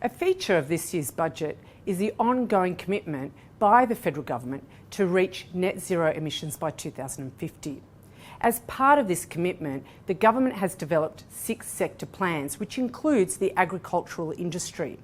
A feature of this year's budget is the ongoing commitment by the federal government to reach net zero emissions by 2050. As part of this commitment, the government has developed 6 sector plans, which includes the agricultural industry.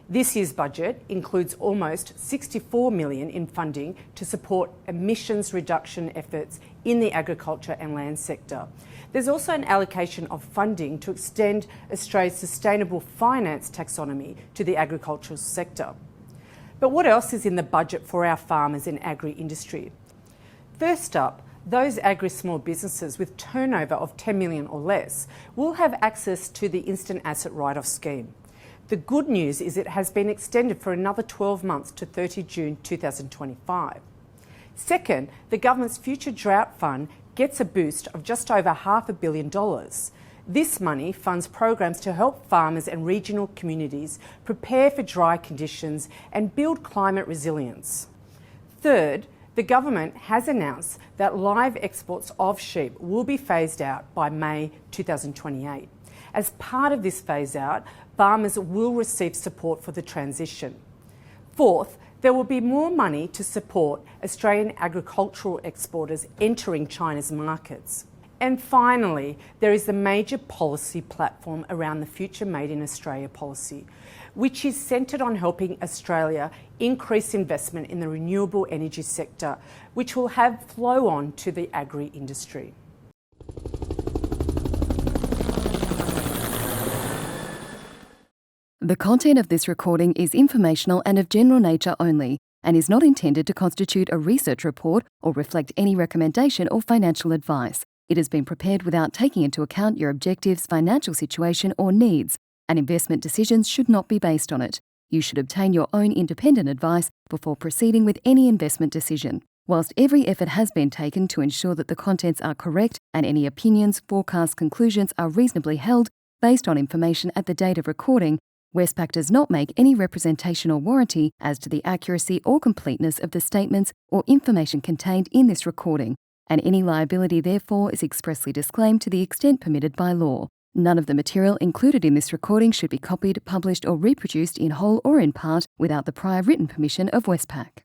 This year's budget includes almost $64 million in funding to support emissions reduction efforts in the agriculture and land sector. There's also an allocation of funding to extend Australia's sustainable finance taxonomy to the agricultural sector. But what else is in the budget for our farmers and agri-industry? First up, those agri-small businesses with turnover of $10 million or less will have access to the Instant Asset Write-Off scheme. The good news is it has been extended for another 12 months to 30 June 2025. Second, the government's Future Drought Fund gets a boost of just over $500 million. This money funds programs to help farmers and regional communities prepare for dry conditions and build climate resilience. Third, the government has announced that live exports of sheep will be phased out by May 2028. As part of this phase-out, farmers will receive support for the transition. Fourth, there will be more money to support Australian agricultural exporters entering China's markets. And finally, there is the major policy platform around the Future Made in Australia policy, which is centred on helping Australia increase investment in the renewable energy sector, which will have flow on to the agri-industry. The content of this recording is informational and of general nature only, and is not intended to constitute a research report or reflect any recommendation or financial advice. It has been prepared without taking into account your objectives, financial situation, or needs, and investment decisions should not be based on it. You should obtain your own independent advice before proceeding with any investment decision. Whilst every effort has been taken to ensure that the contents are correct and any opinions, forecasts, conclusions are reasonably held based on information at the date of recording, Westpac does not make any representation or warranty as to the accuracy or completeness of the statements or information contained in this recording, and any liability therefore is expressly disclaimed to the extent permitted by law. None of the material included in this recording should be copied, published or reproduced in whole or in part without the prior written permission of Westpac.